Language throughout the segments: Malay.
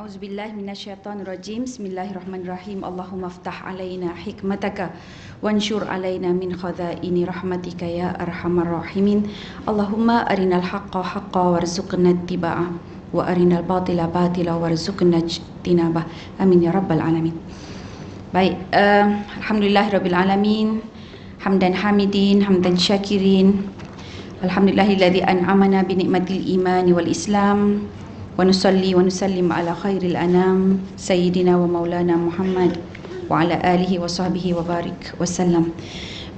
A'udzubillahi minasyaitonirrajim. Bismillahirrahmanirrahim. Allahumma aftah alaina hikmataka wansyur alaina min khadhaini rahmatika ya arhamar rahimin. Allahumma arinal haqqa haqqa warzuqna ittiba'ah wa arinal batila batila warzuqna ijtinabah. Amin ya rabbal alamin. Baik, alhamdulillahirabbil alamin. Hamdan hamidin, hamdan syakirin. Alhamdulillahilladzi an'amana bi ni'matil imani wal islam. Wa nusalli wa nusallim ala khairil anam sayyidina wa maulana Muhammad wa ala alihi wa sahbihi wa barik wasallam.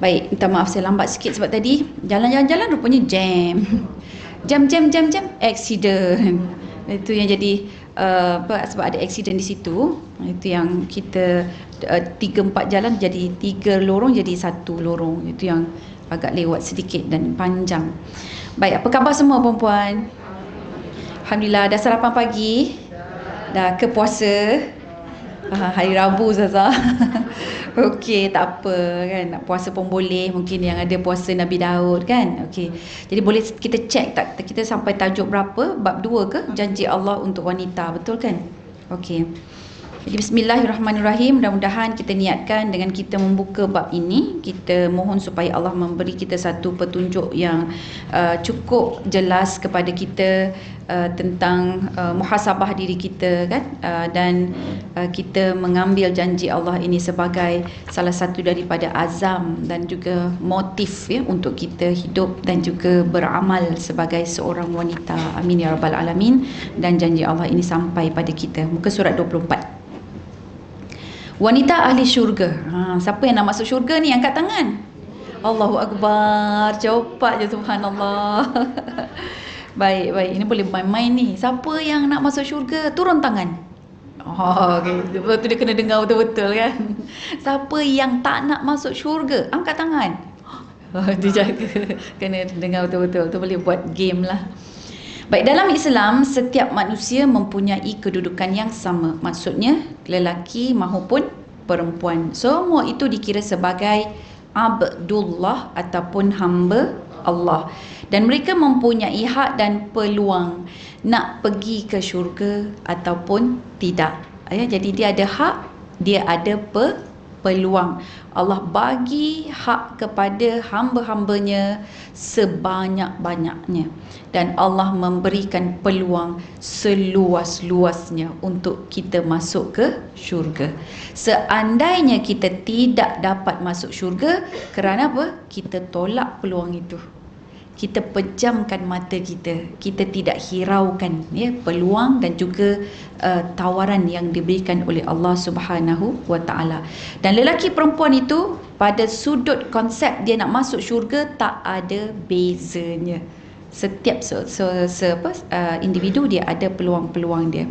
Baik, minta maaf saya lambat sikit sebab tadi jalan-jalan rupanya jam. Jam accident. Itu yang jadi sebab ada accident di situ. Itu yang kita 3-4 jalan jadi 3 lorong jadi 1 lorong. Itu yang agak lewat sedikit dan panjang. Baik, apa khabar semua perempuan? Alhamdulillah, dah sarapan pagi, dah ke puasa. Hari Rabu Zaza. Okey, tak apa kan, nak puasa pun boleh. Mungkin yang ada puasa Nabi Daud kan. Okey, jadi boleh kita cek tak kita sampai tajuk berapa? Bab 2 ke? Janji Allah untuk wanita, betul kan? Okey. Jadi bismillahirrahmanirrahim. Mudah-mudahan kita niatkan dengan kita membuka bab ini, kita mohon supaya Allah memberi kita satu petunjuk yang cukup jelas kepada kita tentang muhasabah diri kita kan, dan kita mengambil janji Allah ini sebagai salah satu daripada azam dan juga motif ya untuk kita hidup dan juga beramal sebagai seorang wanita. Amin ya rabbal alamin. Dan janji Allah ini sampai pada kita. Muka surat 24. Wanita ahli syurga. Siapa yang nak masuk syurga ni? Angkat tangan. Allahu Akbar. Cepat je, subhanallah. Baik. Ini boleh main-main ni. Siapa yang nak masuk syurga? Turun tangan. Okay. Betul, dia kena dengar betul-betul kan. Siapa yang tak nak masuk syurga? Angkat tangan. Dia jaga. Kena dengar betul-betul. Tu boleh buat game lah. Baik, dalam Islam, setiap manusia mempunyai kedudukan yang sama. Maksudnya, lelaki maupun perempuan. Semua itu dikira sebagai Abdullah ataupun hamba Allah. Dan mereka mempunyai hak dan peluang nak pergi ke syurga ataupun tidak. Jadi dia ada hak, dia ada peluang. Allah bagi hak kepada hamba-hambanya sebanyak-banyaknya. Dan Allah memberikan peluang seluas-luasnya untuk kita masuk ke syurga. Seandainya kita tidak dapat masuk syurga, kerana apa? Kita tolak peluang itu. Kita pejamkan mata kita. Kita tidak hiraukan ya, peluang dan juga tawaran yang diberikan oleh Allah Subhanahu wa taala. Dan lelaki perempuan itu pada sudut konsep dia nak masuk syurga tak ada bezanya. Setiap individu dia ada peluang-peluang dia.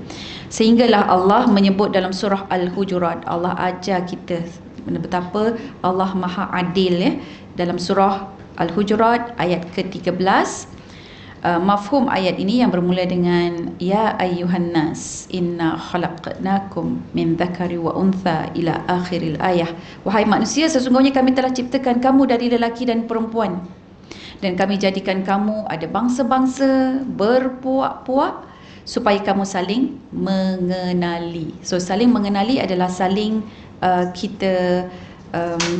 Sehinggalah Allah menyebut dalam surah Al-Hujurat, Allah ajar kita betapa Allah Maha Adil ya. Dalam surah Al-Hujurat ayat ke-13, mafhum ayat ini yang bermula dengan ya ayyuhan nas inna khalaqnakum min dzakari wa untha ila akhiril ayah. Wahai manusia, sesungguhnya kami telah ciptakan kamu dari lelaki dan perempuan, dan kami jadikan kamu ada bangsa-bangsa berpuak-puak supaya kamu saling mengenali. So saling mengenali adalah saling kita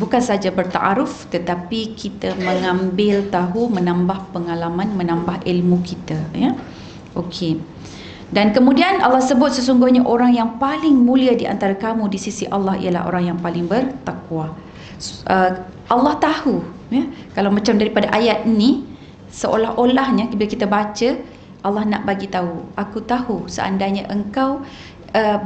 bukan saja bertaaruf, tetapi kita mengambil tahu, menambah pengalaman, menambah ilmu kita ya. Okey. Dan kemudian Allah sebut sesungguhnya orang yang paling mulia di antara kamu di sisi Allah ialah orang yang paling bertakwa. Allah tahu ya, kalau macam daripada ayat ni seolah-olahnya bila kita baca, Allah nak bagi tahu, aku tahu seandainya engkau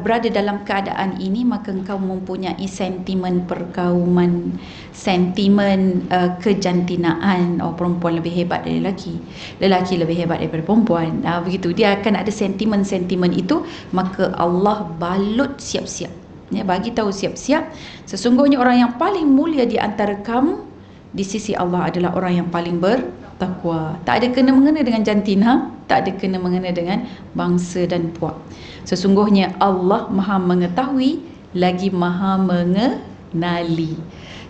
berada dalam keadaan ini, maka engkau mempunyai sentimen perkauman, sentimen kejantinaan. Perempuan lebih hebat dari lelaki, lelaki lebih hebat daripada perempuan. Begitu, dia akan ada sentimen-sentimen itu. Maka Allah balut siap-siap ya, bagi tahu siap-siap sesungguhnya orang yang paling mulia di antara kamu di sisi Allah adalah orang yang paling bertakwa. Tak ada kena-mengena dengan jantina, tak ada kena-mengena dengan bangsa dan puak. Sesungguhnya Allah Maha mengetahui lagi Maha mengenali.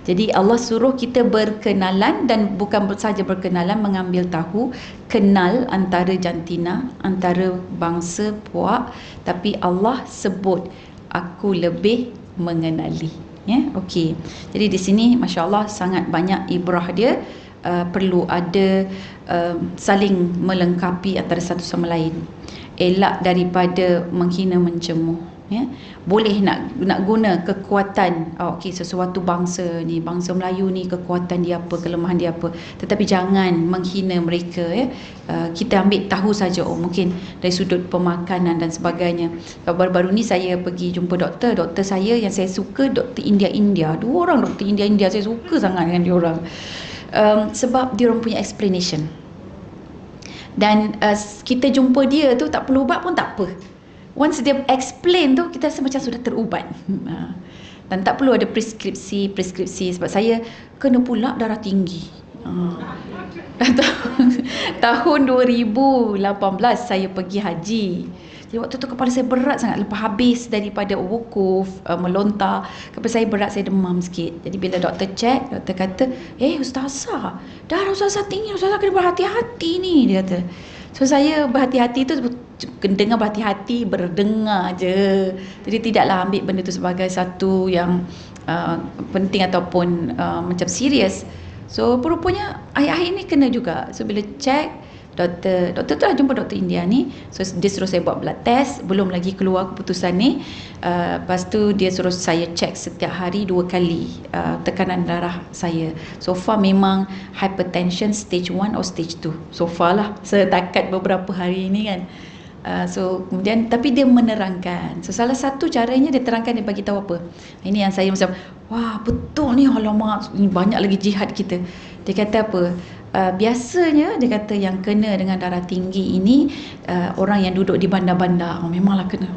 Jadi Allah suruh kita berkenalan, dan bukan saja berkenalan, mengambil tahu, kenal antara jantina, antara bangsa puak, tapi Allah sebut aku lebih mengenali. Ya, okey. Jadi di sini masya-Allah sangat banyak ibrah dia. Perlu ada saling melengkapi antara satu sama lain. Elak daripada menghina mencemooh, ya. Boleh nak guna kekuatan, okey, sesuatu bangsa ni, bangsa Melayu ni kekuatan dia apa, kelemahan dia apa, tetapi jangan menghina mereka, ya. Kita ambil tahu saja, mungkin dari sudut pemakanan dan sebagainya. Baru-baru ni saya pergi jumpa doktor saya yang saya suka, doktor India. Dua orang doktor India, saya suka sangat dengan dia orang. Sebab dia orang punya explanation, dan kita jumpa dia tu tak perlu ubat pun tak apa. Once dia explain tu, kita rasa macam sudah terubat. Dan tak perlu ada preskripsi, sebab saya kena pula darah tinggi. Tahun 2018 saya pergi haji. Jadi waktu tu kepala saya berat sangat, lepas habis daripada wukuf, melontar, kepala saya berat, saya demam sikit. Jadi bila doktor check, doktor kata, ustazah, darah ustazah tinggi, ustazah kena berhati-hati ni, dia kata. So saya berhati-hati tu, dengar berhati-hati, berdengar je. Jadi tidaklah ambil benda tu sebagai satu yang penting ataupun macam serius. So rupanya akhir-akhir ni kena juga. So bila check, doktor tu dah jumpa doktor India ni. So dia suruh saya buat blood test, belum lagi keluar keputusan ni. Lepas tu dia suruh saya cek setiap hari 2 kali tekanan darah saya. So far memang hypertension stage 1 atau stage 2. So far lah, setakat beberapa hari ni kan. So kemudian, tapi dia menerangkan. So salah satu caranya dia terangkan, dia bagi tahu apa. Ini yang saya macam, wah betul ni, alamak, ni banyak lagi jihad kita. Dia kata apa? Biasanya dia kata yang kena dengan darah tinggi ini orang yang duduk di bandar-bandar. Memanglah kena.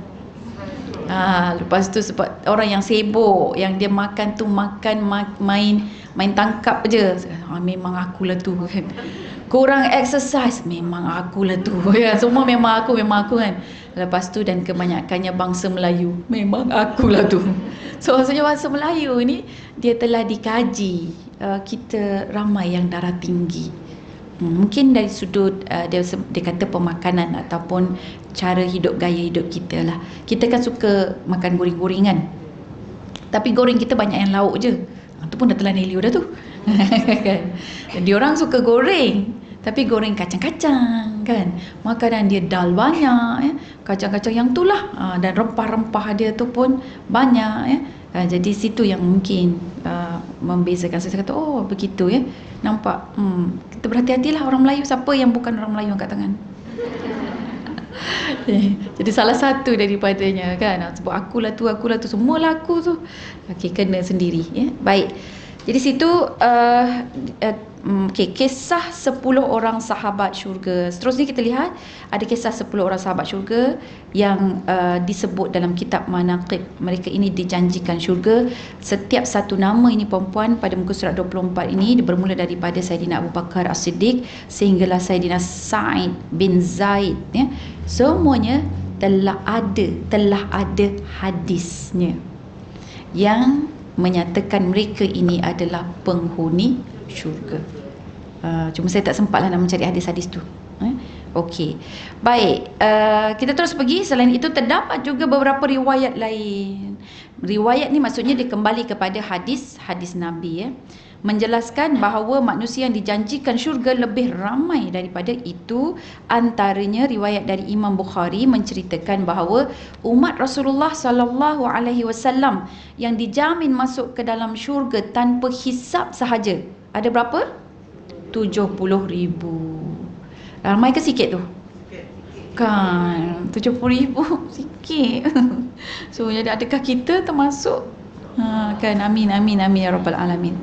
Lepas tu sebab orang yang sibuk, yang dia makan tu main tangkap je. Memang akulah tu kan. Kurang exercise, memang akulah tu. Ya, semua memang aku kan. Lepas tu, dan kebanyakannya bangsa Melayu, memang akulah tu. So maksudnya bangsa Melayu ni dia telah dikaji, kita ramai yang darah tinggi. Mungkin dari sudut dia kata pemakanan ataupun cara hidup, gaya hidup kita lah. Kita kan suka makan goreng-gorengan, tapi goreng kita banyak yang lauk je. Itu pun dah telan helio dah tu. Kan? Dia orang suka goreng, tapi goreng kacang-kacang kan. Makanan dia dal banyak, ya. Kacang-kacang yang tu lah, dan rempah-rempah dia tu pun banyak, ya. Jadi situ yang mungkin membezakan. Saya kata, oh begitu ya. Nampak, kita berhati-hatilah orang Melayu, siapa yang bukan orang Melayu angkat tangan. Jadi salah satu daripadanya kan, sebab akulah tu, semualah aku tu. Okey, kena sendiri, ya. Baik. Jadi situ kisah 10 orang sahabat syurga. Seterusnya kita lihat ada kisah 10 orang sahabat syurga yang disebut dalam kitab Manaqib. Mereka ini dijanjikan syurga. Setiap satu nama ini perempuan pada muka surat 24 ini bermula daripada Saidina Abu Bakar As-Siddiq sehinggalah Saidina Sa'id bin Zaid, ya. Semuanya telah ada hadisnya yang menyatakan mereka ini adalah penghuni syurga. Cuma saya tak sempatlah nak mencari hadis-hadis tu. Okey. Baik, kita terus pergi. Selain itu terdapat juga beberapa riwayat lain. Riwayat ni maksudnya dia kembali kepada hadis Nabi, ya, menjelaskan bahawa manusia yang dijanjikan syurga lebih ramai daripada itu. Antaranya riwayat dari Imam Bukhari menceritakan bahawa umat Rasulullah sallallahu alaihi wasallam yang dijamin masuk ke dalam syurga tanpa hisap sahaja ada berapa? 70,000. Ramai ke sikit tu? Kan 70,000 sikit. So jadi adakah kita termasuk? Kan, amin ya rabbal alamin.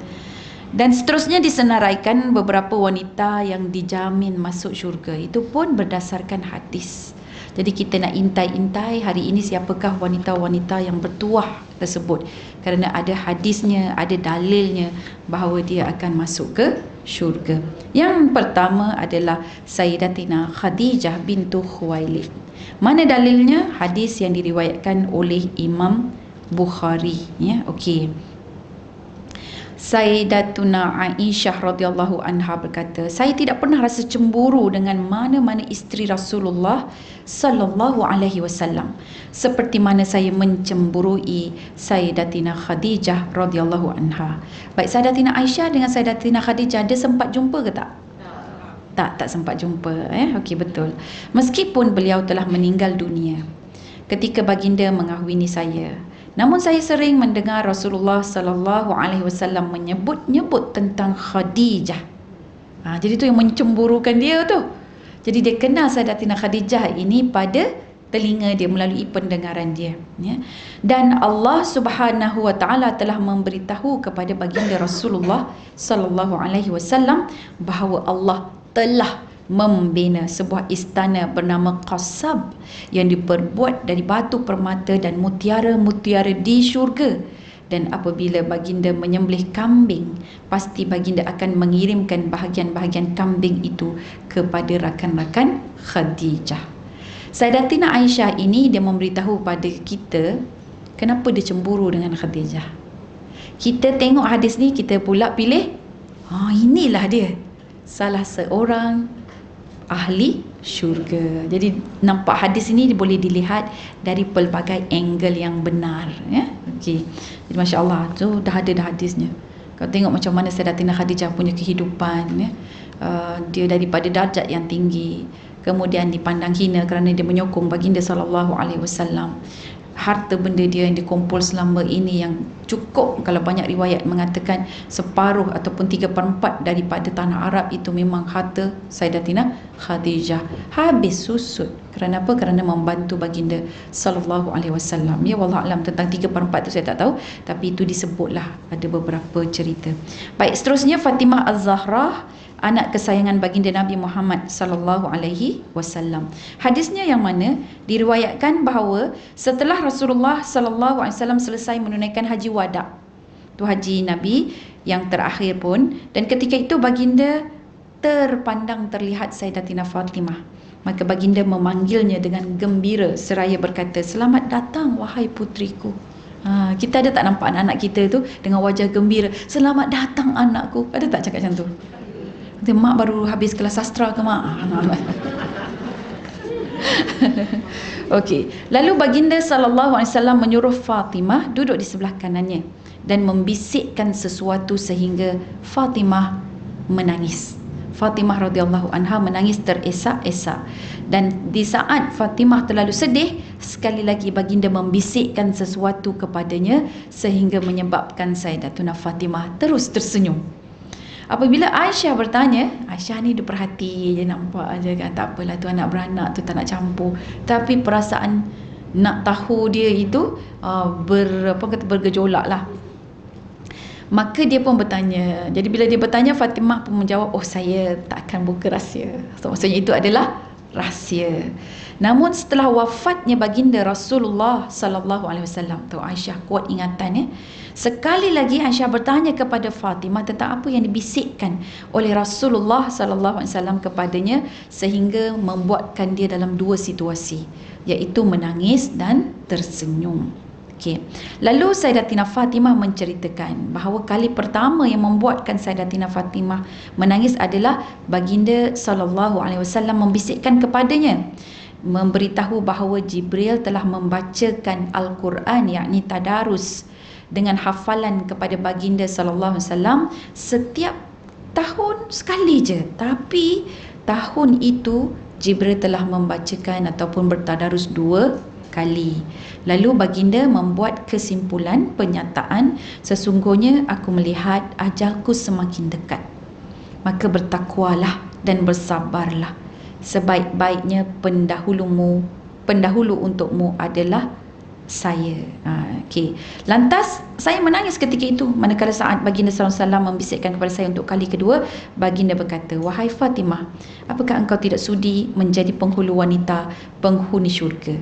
Dan seterusnya disenaraikan beberapa wanita yang dijamin masuk syurga. Itu pun berdasarkan hadis. Jadi kita nak intai-intai hari ini siapakah wanita-wanita yang bertuah tersebut, kerana ada hadisnya, ada dalilnya bahawa dia akan masuk ke syurga. Yang pertama adalah Sayyidatina Khadijah bintu Khuwailid. Mana dalilnya? Hadis yang diriwayatkan oleh Imam Bukhari, ya. Okey. Sayyidatuna Aisyah radhiyallahu anha berkata, saya tidak pernah rasa cemburu dengan mana-mana isteri Rasulullah sallallahu alaihi wasallam seperti mana saya mencemburui Sayyidatina Khadijah radhiyallahu anha. Baik, Sayyidatina Aisyah dengan Sayyidatina Khadijah dia sempat jumpa ke tak? Tak sempat jumpa. Okey, betul. Meskipun beliau telah meninggal dunia ketika baginda mengahwini saya, namun saya sering mendengar Rasulullah sallallahu alaihi wasallam menyebut-nyebut tentang Khadijah. Jadi tu yang mencemburukan dia tu. Jadi dia kenal Sayyidatina Khadijah ini pada telinga dia melalui pendengaran dia, ya. Dan Allah Subhanahu wa taala telah memberitahu kepada baginda Rasulullah sallallahu alaihi wasallam bahawa Allah telah membina sebuah istana bernama Qasab yang diperbuat dari batu permata dan mutiara-mutiara di syurga. Dan apabila baginda menyembelih kambing, pasti baginda akan mengirimkan bahagian-bahagian kambing itu kepada rakan-rakan Khadijah. Sayyidatina Aisyah ini dia memberitahu pada kita kenapa dia cemburu dengan Khadijah. Kita tengok hadis ni, kita pula pilih, inilah dia salah seorang ahli syurga. Jadi nampak hadis ini boleh dilihat dari pelbagai angle yang benar, ya. Okey. Jadi masya-Allah tu dah ada hadisnya. Kau tengok macam mana Sayyidatina Khadijah punya kehidupan, ya. Dia daripada darjat yang tinggi, kemudian dipandang hina kerana dia menyokong baginda sallallahu alaihi wasallam. Harta benda dia yang dikumpul selama ini yang cukup, kalau banyak riwayat mengatakan separuh ataupun 3/4 daripada tanah Arab itu memang harta Sayyidatina Khadijah. Habis susut. Kerana apa? Kerana membantu baginda sallallahu alaihi wasallam. Ya, wallahu alam tentang 3/4 tu saya tak tahu, tapi itu disebutlah ada beberapa cerita. Baik, seterusnya Fatimah Az-Zahra, anak kesayangan baginda Nabi Muhammad sallallahu alaihi wasallam. Hadisnya yang mana diriwayatkan bahawa setelah Rasulullah sallallahu alaihi wasallam selesai menunaikan haji wada, tu haji Nabi yang terakhir pun, dan ketika itu baginda terpandang terlihat Sayyidatina Fatimah. Maka baginda memanggilnya dengan gembira seraya berkata, "Selamat datang wahai putriku." Kita ada tak nampak anak-anak kita tu dengan wajah gembira, "Selamat datang anakku." Ada tak cakap macam tu? Kata, "Mak baru habis kelas sastra ke mak?" Okey. Lalu baginda sallallahu alaihi wasallam menyuruh Fatimah duduk di sebelah kanannya dan membisikkan sesuatu sehingga Fatimah menangis. Fatimah radhiyallahu anha menangis teresak-esak, dan di saat Fatimah terlalu sedih, sekali lagi baginda membisikkan sesuatu kepadanya sehingga menyebabkan Sayyidatuna Fatimah terus tersenyum. Apabila Aisyah bertanya, Aisyah ni dia perhati je, nampak aja kan, tak apalah tu anak beranak tu, tak nak campur, tapi perasaan nak tahu dia itu bergejolak lah. Maka dia pun bertanya. Jadi bila dia bertanya, Fatimah pun menjawab, "Oh, saya tak akan buka rahsia." So, maksudnya itu adalah rahsia. Namun setelah wafatnya baginda Rasulullah sallallahu alaihi wasallam, tu Aisyah kuat ingatan, ya. Sekali lagi Aisyah bertanya kepada Fatimah tentang apa yang dibisikkan oleh Rasulullah sallallahu alaihi wasallam kepadanya sehingga membuatkan dia dalam dua situasi, iaitu menangis dan tersenyum. Okey. Lalu Sayyidatina Fatimah menceritakan bahawa kali pertama yang membuatkan Sayyidatina Fatimah menangis adalah baginda sallallahu alaihi wasallam membisikkan kepadanya, memberitahu bahawa Jibril telah membacakan Al-Quran, yakni tadarus dengan hafalan kepada baginda sallallahu alaihi wasallam setiap tahun sekali je. Tapi tahun itu Jibril telah membacakan ataupun bertadarus 2 kali. Lalu baginda membuat kesimpulan, penyataan, "Sesungguhnya aku melihat ajalku semakin dekat. Maka bertakwalah dan bersabarlah. Sebaik-baiknya pendahulu untukmu adalah saya." Okey. Lantas saya menangis ketika itu, manakala saat baginda sallallahu alaihi wasallam membisikkan kepada saya untuk kali kedua, baginda berkata, "Wahai Fatimah, apakah engkau tidak sudi menjadi penghulu wanita penghuni syurga?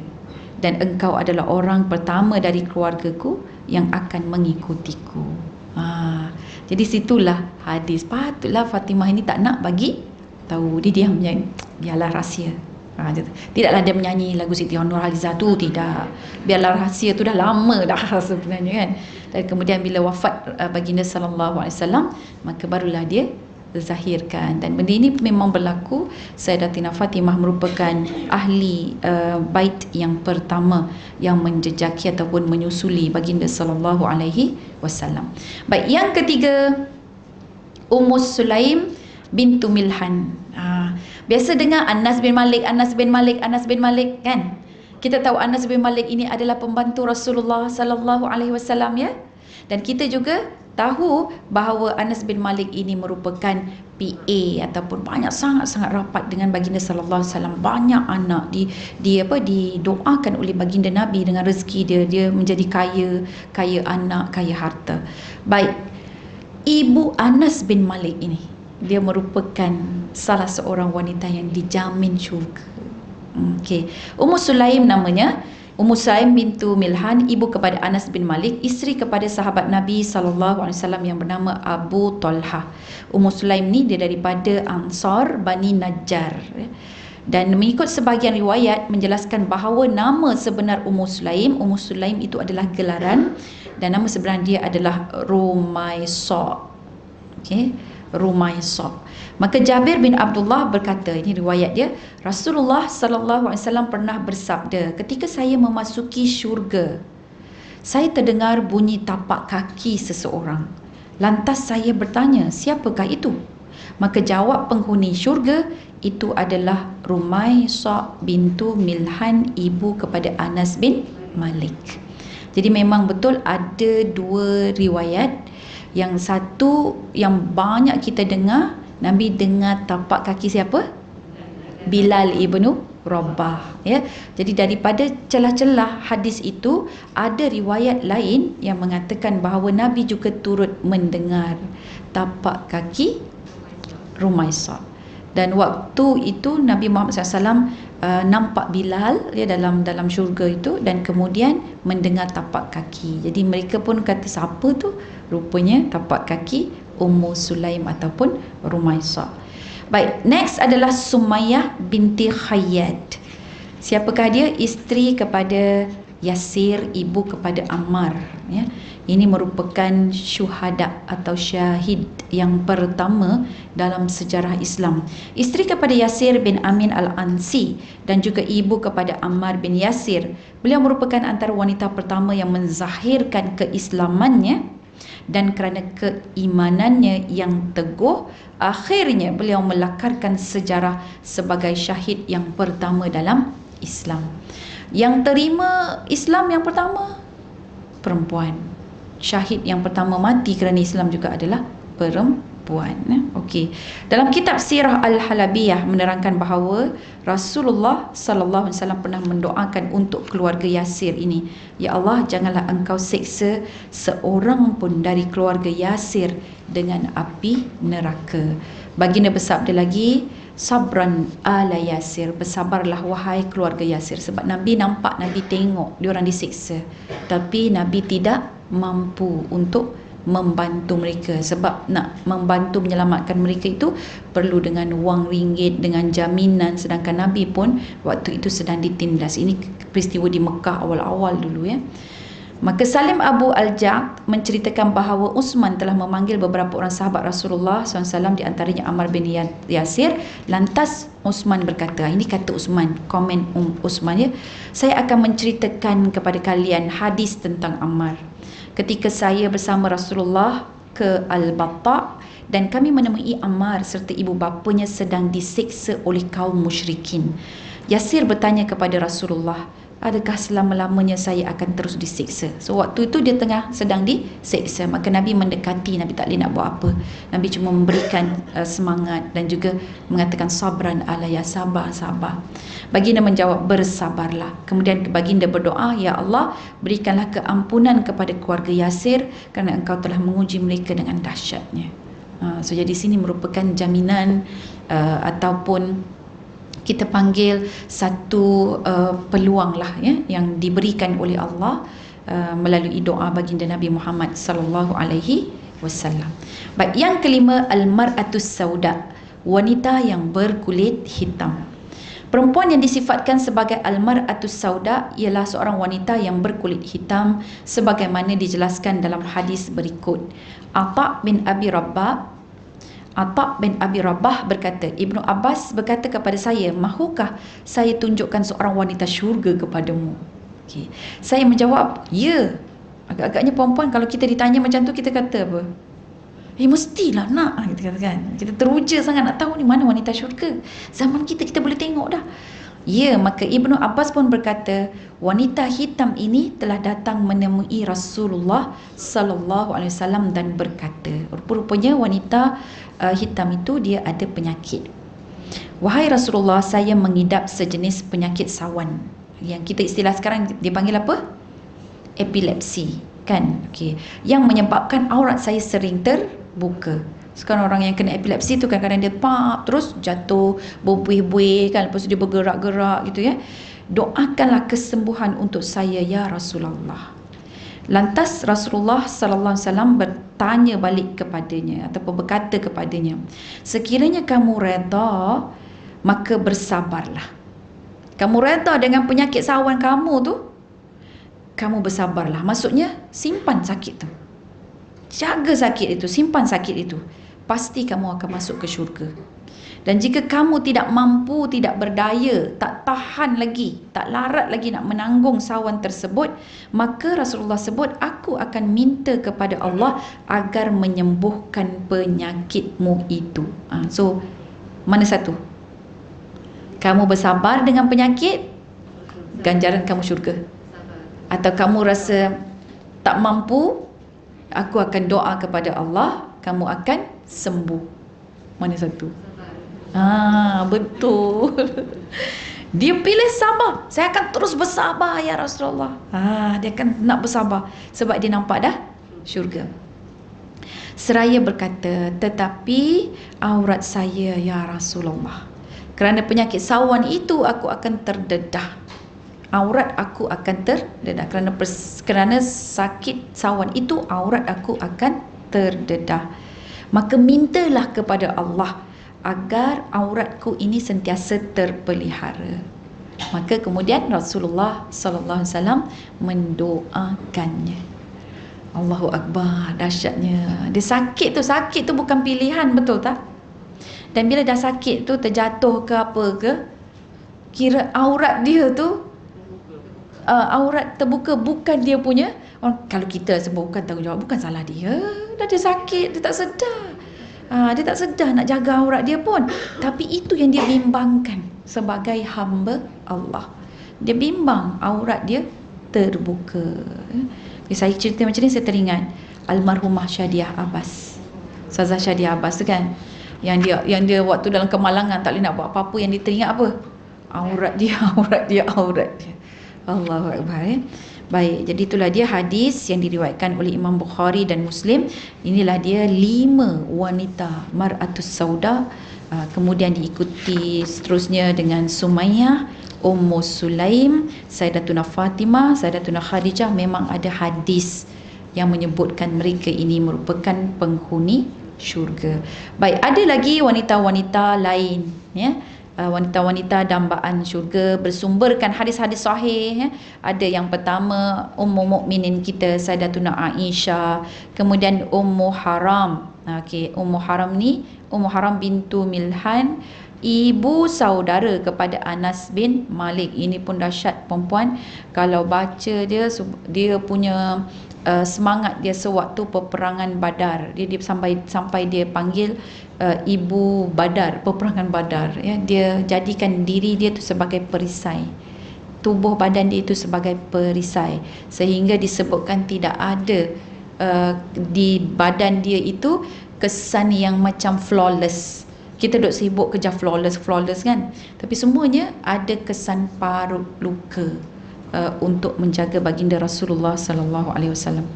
Dan engkau adalah orang pertama dari keluargaku yang akan mengikutiku." Jadi situlah hadis. Patutlah Fatimah ini tak nak bagi tahu, dia diam je, biarlah rahsia. Tidaklah dia menyanyi lagu Siti Nurhaliza tu, tidak. Biarlah rahsia tu dah lama dah sebenarnya kan. Dan kemudian bila wafat baginda sallallahu alaihi wasallam, maka barulah dia zahirkan. Dan benda ini memang berlaku. Sayyidatina Fatimah merupakan ahli bait yang pertama yang menjejaki ataupun menyusuli baginda sallallahu alaihi wasallam. Baik, yang ketiga, Ummu Sulaim bintu Milhan. Biasa dengar Anas bin Malik, Anas bin Malik, Anas bin Malik kan? Kita tahu Anas bin Malik ini adalah pembantu Rasulullah sallallahu alaihi wasallam ya. Dan kita juga tahu bahawa Anas bin Malik ini merupakan PA ataupun sangat-sangat rapat dengan baginda sallallahu alaihi wasallam. Banyak anak didoakan oleh baginda Nabi dengan rezeki dia menjadi kaya anak, kaya harta. Baik. Ibu Anas bin Malik ini, dia merupakan salah seorang wanita yang dijamin syurga. Okey. Ummu Sulaim namanya. Ummu Sulaim bintu Milhan, ibu kepada Anas bin Malik, isteri kepada sahabat Nabi sallallahu alaihi wasallam yang bernama Abu Talha. Ummu Sulaim ni dia daripada Ansar Bani Najjar. Dan mengikut sebahagian riwayat menjelaskan bahawa nama sebenar Ummu Sulaim itu adalah gelaran, dan nama sebenar dia adalah Rumaisa. Okey, Rumaisa. Maka Jabir bin Abdullah berkata, ini riwayat dia, Rasulullah sallallahu alaihi wasallam pernah bersabda, ketika saya memasuki syurga, saya terdengar bunyi tapak kaki seseorang. Lantas saya bertanya, siapakah itu? Maka jawab penghuni syurga, itu adalah Rumaisa bintu Milhan, ibu kepada Anas bin Malik. Jadi memang betul ada dua riwayat. Yang satu yang banyak kita dengar, Nabi dengar tapak kaki siapa? Bilal ibnu Rabah, ya. Jadi daripada celah-celah hadis itu ada riwayat lain yang mengatakan bahawa Nabi juga turut mendengar tapak kaki Rumaisa. Dan waktu itu Nabi Muhammad SAW nampak Bilal ya dalam syurga itu, dan kemudian mendengar tapak kaki. Jadi mereka pun kata, siapa tu? Rupanya tapak kaki Ummu Sulaim ataupun Rumaisa. Baik, next adalah Sumayyah binti Khayyat. Siapakah dia? Isteri kepada Yasir, ibu kepada Ammar, ya. Ini merupakan syuhada atau syahid yang pertama dalam sejarah Islam. Isteri kepada Yasir bin Amin al-Ansi dan juga ibu kepada Ammar bin Yasir. Beliau merupakan antara wanita pertama yang menzahirkan keislamannya, dan kerana keimanannya yang teguh, akhirnya beliau melakarkan sejarah sebagai syahid yang pertama dalam Islam. Yang terima Islam yang pertama, perempuan. Syahid yang pertama mati kerana Islam juga adalah perempuan. Okey. Dalam kitab Sirah Al-Halabiyah menerangkan bahawa Rasulullah sallallahu alaihi wasallam pernah mendoakan untuk keluarga Yasir ini, ya Allah, janganlah engkau seksa seorang pun dari keluarga Yasir dengan api neraka. Baginda bersabda lagi, sabran ala Yasir, bersabarlah wahai keluarga Yasir. Sebab Nabi nampak, Nabi tengok diorang disiksa, tapi Nabi tidak mampu untuk membantu mereka. Sebab nak membantu menyelamatkan mereka itu perlu dengan wang ringgit, dengan jaminan, sedangkan Nabi pun waktu itu sedang ditindas. Ini peristiwa di Mekah awal-awal dulu, ya. Maka Salim Abu Al-Ja'd menceritakan bahawa Uthman telah memanggil beberapa orang sahabat Rasulullah SAW, di antaranya Ammar bin Yasir. Lantas Uthman berkata, ini kata Uthman, komen Uthman, ya, saya akan menceritakan kepada kalian hadis tentang Ammar. Ketika saya bersama Rasulullah ke Al-Batta' dan kami menemui Ammar serta ibu bapanya sedang disiksa oleh kaum musyrikin. Yasir bertanya kepada Rasulullah, adakah selama-lamanya saya akan terus disiksa? So waktu itu dia sedang disiksa. Maka Nabi mendekati, Nabi tak boleh nak buat apa. Nabi cuma memberikan semangat dan juga mengatakan sabran alaya, sabar. Baginda menjawab, bersabarlah. Kemudian baginda berdoa, ya Allah, berikanlah keampunan kepada keluarga Yasir kerana engkau telah menguji mereka dengan dahsyatnya. So jadi sini merupakan jaminan ataupun kita panggil satu peluang lah, ya, yang diberikan oleh Allah melalui doa baginda Nabi Muhammad sallallahu alaihi wasallam. Baik, yang kelima, al-mar'atus sauda, wanita yang berkulit hitam. Perempuan yang disifatkan sebagai al-mar'atus sauda ialah seorang wanita yang berkulit hitam sebagaimana dijelaskan dalam hadis berikut. Ata' bin Abi Rabah berkata, Ibnu Abbas berkata kepada saya, mahukah saya tunjukkan seorang wanita syurga kepadamu? Okay. Saya menjawab, ya. Agak-agaknya perempuan kalau kita ditanya macam tu, kita kata apa? Mestilah nak, kita kata kan. Kita teruja sangat nak tahu ni mana wanita syurga. Zaman kita boleh tengok dah. Ya, maka Ibnu Abbas pun berkata, wanita hitam ini telah datang menemui Rasulullah sallallahu alaihi wasallam dan berkata, rupa-rupanya wanita hitam itu dia ada penyakit. Wahai Rasulullah, saya mengidap sejenis penyakit sawan. Yang kita istilah sekarang dipanggil apa? Epilepsi, kan? Okey. Yang menyebabkan aurat saya sering terbuka. Sekarang orang yang kena epilepsi tu kadang-kadang dia terus jatuh, berbuih-buih kan, lepas tu dia bergerak-gerak gitu ya. Doakanlah kesembuhan untuk saya ya Rasulullah. Lantas Rasulullah sallallahu alaihi wasallam bertanya balik kepadanya ataupun berkata kepadanya, sekiranya kamu redha, maka bersabarlah. Kamu redha dengan penyakit sawan kamu tu, kamu bersabarlah. Maksudnya simpan sakit tu, jaga sakit itu, simpan sakit itu, pasti kamu akan masuk ke syurga. Dan jika kamu tidak mampu, tidak berdaya, tak tahan lagi, tak larat lagi nak menanggung sawan tersebut, maka Rasulullah sebut, aku akan minta kepada Allah agar menyembuhkan penyakitmu itu. So mana satu? Kamu bersabar dengan penyakit, ganjaran kamu syurga. Atau kamu rasa tak mampu, aku akan doa kepada Allah, kamu akan sembuh. Mana satu? Betul. Dia pilih sabar. Saya akan terus bersabar ya Rasulullah. Dia akan nak bersabar sebab dia nampak dah syurga. Seraya berkata, tetapi aurat saya ya Rasulullah, kerana penyakit sawan itu aku akan terdedah. Aurat aku akan terdedah. Kerana sakit sawan itu aurat aku akan terdedah. Maka mintalah kepada Allah agar auratku ini sentiasa terpelihara. Maka kemudian Rasulullah sallallahu alaihi wasallam mendoakannya. Allahu Akbar, dahsyatnya. Dia sakit tu bukan pilihan, betul tak? Dan bila dah sakit tu terjatuh ke apa ke, kira aurat dia tu aurat terbuka, bukan dia punya. Kalau kita sebut bukan tanggungjawab, bukan salah dia. Dah dia sakit, dia tak sedar. Dia tak sedar nak jaga aurat dia pun. Tapi itu yang dia bimbangkan sebagai hamba Allah. Dia bimbang aurat dia terbuka. Saya cerita macam ni, saya teringat almarhumah Syadiah Abbas. Ustazah Syadiah Abbas tu kan, yang dia waktu dalam kemalangan tak boleh nak buat apa-apa, yang dia teringat apa? Aurat dia. Allahu Akbar. Baik, jadi itulah dia hadis yang diriwayatkan oleh Imam Bukhari dan Muslim. Inilah dia 5 wanita mar'atus sauda. Kemudian diikuti seterusnya dengan Sumayyah, Ummu Sulaim, Sayyidatuna Fatimah, Sayyidatuna Khadijah. Memang ada hadis yang menyebutkan mereka ini merupakan penghuni syurga. Baik, ada lagi wanita-wanita lain ya. Wanita-wanita dambaan syurga bersumberkan hadis-hadis sahih ya. Ada yang pertama Ummu Mukminin kita Sayyidatuna Aisyah, kemudian Ummu Haram. Ummu Haram ni Ummu Haram bintu Milhan, ibu saudara kepada Anas bin Malik. Ini pun dahsyat perempuan. Kalau baca dia punya semangat dia sewaktu peperangan Badar. Dia sampai dia panggil ibu Badar, peperangan Badar ya. Dia jadikan diri dia tu sebagai perisai, tubuh badan dia itu sebagai perisai, sehingga disebutkan tidak ada di badan dia itu kesan yang macam flawless. Kita duk sibuk kerja flawless kan, tapi semuanya ada kesan parut luka untuk menjaga baginda Rasulullah sallallahu alaihi wasallam.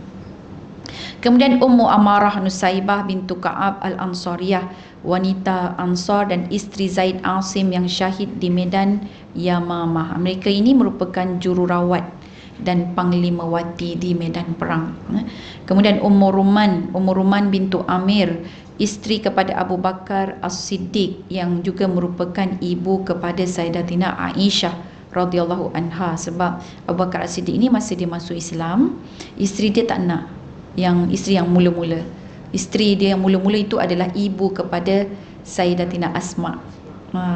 Kemudian Ummu Amarah Nusaibah bintu Ka'ab Al-Ansariyah, wanita Ansar dan isteri Zaid Asim yang syahid di medan Yamamah. Mereka ini merupakan jururawat dan Panglimawati di medan perang. Kemudian Ummu Ruman bintu Amir, isteri kepada Abu Bakar As-Siddiq yang juga merupakan ibu kepada Sayyidatina Aisyah radhiyallahu anha. Sebab Abu Bakar As-Siddiq ini masa dia masuk Islam, isteri dia tak nak isteri yang mula-mula. Isteri dia yang mula-mula itu adalah ibu kepada Sayyidatina Asma.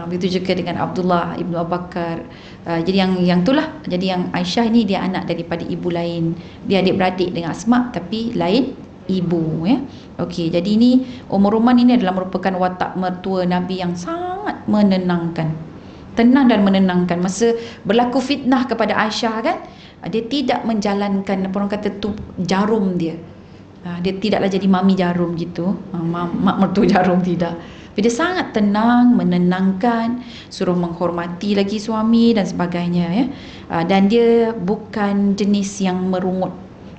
Begitu juga dengan Abdullah ibnu Abu Bakar. Jadi yang itulah. Jadi yang Aisyah ini dia anak daripada ibu lain. Dia adik-beradik dengan Asma tapi lain ibu, ya. Okey, jadi ini Ummu Ruman ini adalah merupakan watak mertua Nabi yang sangat menenangkan. Tenang dan menenangkan. Masa berlaku fitnah kepada Aisyah kan, dia tidak menjalankan apa orang kata tu jarum dia. Dia tidaklah jadi mami jarum gitu. Mak mertua jarum, tidak. Dia sangat tenang, menenangkan, suruh menghormati lagi suami dan sebagainya, ya. Dan dia bukan jenis yang merungut.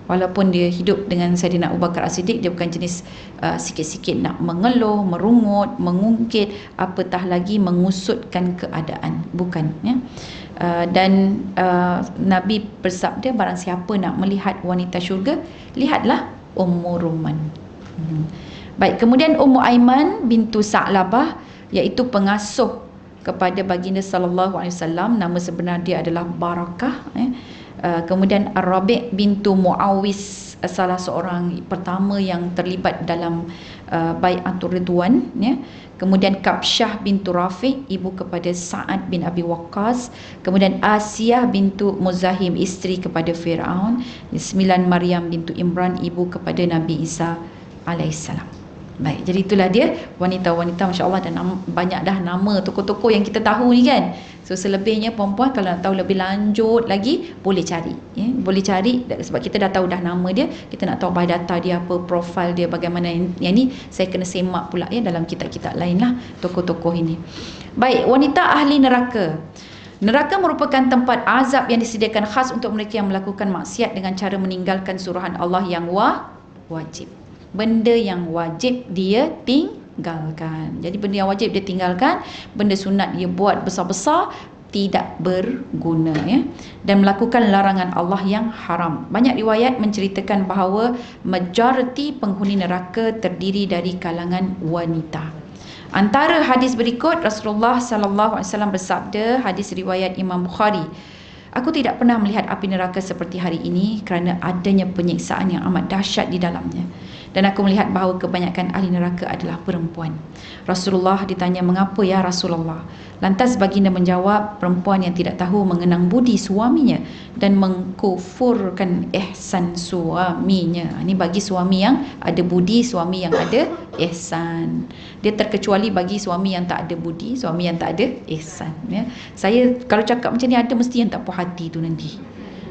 Walaupun dia hidup dengan Sayyidina Abu Bakar As-Siddiq, dia bukan jenis sikit-sikit nak mengeluh, merungut, mengungkit, apatah lagi mengusutkan keadaan. Bukan, ya. Dan Nabi bersabda, barang siapa nak melihat wanita syurga, lihatlah Ummu Ruman. Baik, kemudian Ummu Aiman bintu Sa'labah, iaitu pengasuh kepada baginda sallallahu alaihi wasallam. Nama sebenar dia adalah Barakah. Kemudian Ar-Rabi' bintu Muawis, salah seorang pertama yang terlibat dalam Bai'atul Ridwan, ya. Kemudian Kabsyah bintu Rafi', ibu kepada Sa'ad bin Abi Waqqas. Kemudian Asiyah bintu Muzahim, isteri kepada Fir'aun. 9 Maryam bintu Imran, ibu kepada Nabi Isa alaihissalam. Baik, jadi itulah dia wanita-wanita, masya-Allah, dan banyak dah nama tokoh-tokoh yang kita tahu ni kan. So selebihnya perempuan kalau nak tahu lebih lanjut lagi boleh cari, ya. Boleh cari sebab kita dah tahu dah nama dia, kita nak tahu biodata dia apa, profil dia bagaimana. Yang ni saya kena semak pula, ya, dalam kitab-kitab lain lah tokoh-tokoh ini. Baik, wanita ahli neraka. Neraka merupakan tempat azab yang disediakan khas untuk mereka yang melakukan maksiat dengan cara meninggalkan suruhan Allah yang wajib. Benda yang wajib dia tinggalkan. Jadi benda yang wajib dia tinggalkan, benda sunat dia buat besar-besar, tidak berguna, ya. Dan melakukan larangan Allah yang haram. Banyak riwayat menceritakan bahawa majoriti penghuni neraka terdiri dari kalangan wanita. Antara hadis berikut, Rasulullah sallallahu alaihi wasallam bersabda, hadis riwayat Imam Bukhari, "Aku tidak pernah melihat api neraka seperti hari ini kerana adanya penyiksaan yang amat dahsyat di dalamnya. Dan aku melihat bahawa kebanyakan ahli neraka adalah perempuan." Rasulullah ditanya, "Mengapa ya Rasulullah?" Lantas baginda menjawab, "Perempuan yang tidak tahu mengenang budi suaminya dan mengkufurkan ihsan suaminya." Ini bagi suami yang ada budi, suami yang ada ihsan. Dia terkecuali bagi suami yang tak ada budi, suami yang tak ada ihsan, ya. Saya kalau cakap macam ni ada mesti yang tak puas hati tu nanti.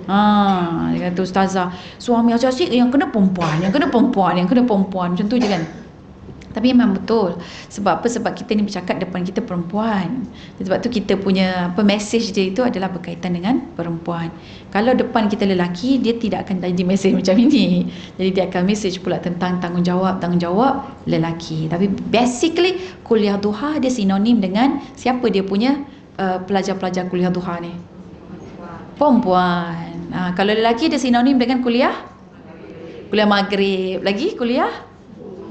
Dia kata, "Ustazah, suami asyik yang kena perempuan, yang kena perempuan, yang kena perempuan." Macam tu je kan. Tapi memang betul. Sebab apa? Sebab kita ni bercakap depan kita perempuan. Sebab tu kita punya message dia itu adalah berkaitan dengan perempuan. Kalau depan kita lelaki, dia tidak akan jadi message macam ini. Jadi dia akan message pula tentang tanggungjawab lelaki. Tapi basically kuliah duha dia sinonim dengan siapa dia punya pelajar-pelajar kuliah duha ni? Perempuan. Kalau lelaki dia sinonim dengan kuliah maghrib, lagi kuliah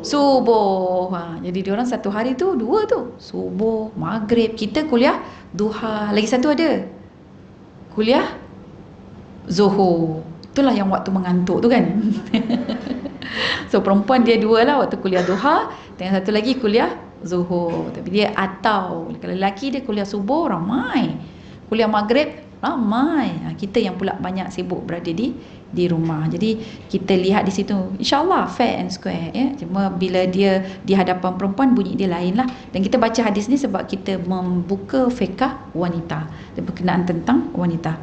subuh. Jadi diorang satu hari tu dua tu, subuh, maghrib. Kita kuliah duha. Lagi satu ada kuliah zuhur. Itulah yang waktu mengantuk tu kan. So perempuan dia dua lah, waktu kuliah duha, dengan satu lagi kuliah zuhur. Tapi dia atau kalau lelaki dia kuliah subuh ramai, kuliah maghrib ramai. Kita yang pula banyak sibuk berada di rumah. Jadi kita lihat di situ, insya-Allah fair and square, ya. Cuma bila dia di hadapan perempuan bunyi dia lain lah. Dan kita baca hadis ni sebab kita membuka fiqh wanita, berkenaan tentang wanita.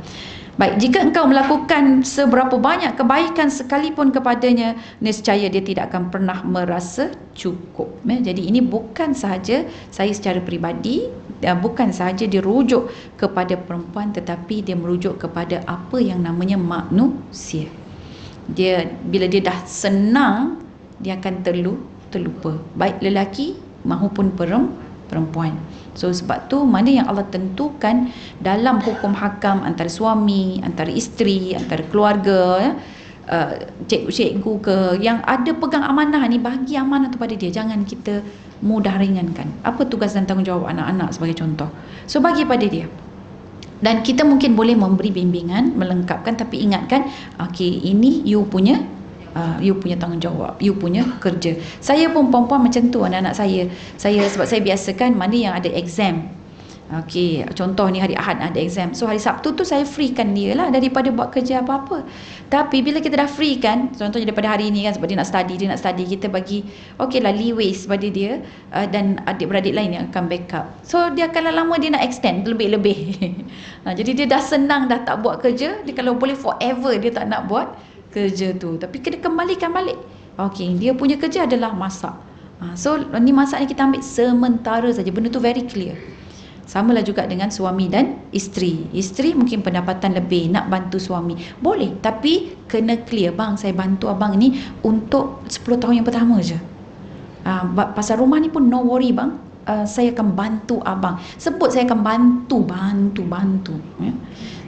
Baik, jika engkau melakukan seberapa banyak kebaikan sekalipun kepadanya, nescaya dia tidak akan pernah merasa cukup. Jadi ini bukan sahaja saya secara peribadi, bukan sahaja dia rujuk kepada perempuan, tetapi dia merujuk kepada apa yang namanya manusia. Dia bila dia dah senang, dia akan terlupa, baik lelaki maupun perempuan. So sebab tu mana yang Allah tentukan dalam hukum hakam antara suami, antara isteri, antara keluarga, ya, cikgu ke yang ada pegang amanah ni, bagi amanah tu pada dia, jangan kita mudah ringankan. Apa tugas dan tanggungjawab anak-anak sebagai contoh, so bagi pada dia. Dan kita mungkin boleh memberi bimbingan, melengkapkan, tapi ingatkan, okey, ini you punya tanggungjawab, you punya kerja. Saya pun perempuan macam tu, anak-anak saya sebab saya biasakan mana yang ada exam. Okey, contoh ni hari Ahad ada exam, so hari Sabtu tu saya freekan dia lah daripada buat kerja apa-apa. Tapi bila kita dah free kan, contohnya daripada hari ni kan, sebab dia nak study, kita bagi okey lah leeway pada dia, dan adik-beradik lain yang akan backup. So dia akan lama dia nak extend lebih-lebih. Jadi dia dah senang dah tak buat kerja, dia kalau boleh forever dia tak nak buat kerja tu, tapi kena kembalikan balik. Okey, dia punya kerja adalah masak. So ni masak ni kita ambil sementara saja, benda tu very clear. Samalah juga dengan suami dan isteri. Isteri mungkin pendapatan lebih, nak bantu suami, boleh, tapi kena clear, bang saya bantu abang ni untuk 10 tahun yang pertama je. Pasal rumah ni pun no worry bang, saya akan bantu abang. Sebut saya akan bantu ya.